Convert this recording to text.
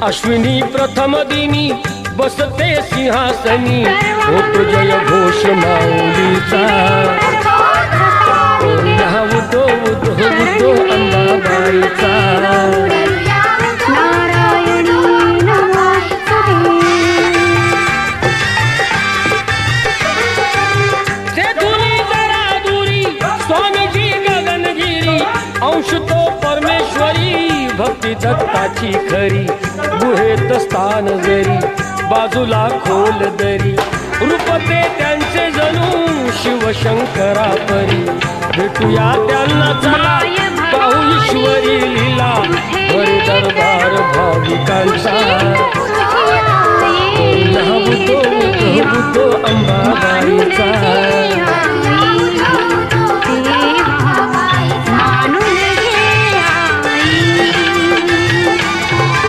अश्विनी प्रथम दिनी बसते सिंहासनी होतो जय घोष माऊलीचा उदो उदो उदो अंबाबाईचा स्वामीजी गगनगिरी अंश तो परमेश्वरी भक्ती दत्ताची खरी गुहेत स्थान जरी बाजूला खोल दरी रूपते त्यांचे जणू शिवशंकरा परी भेटूया त्यांना चला पाहू ईश्वरी लीला हरी दरबार भाव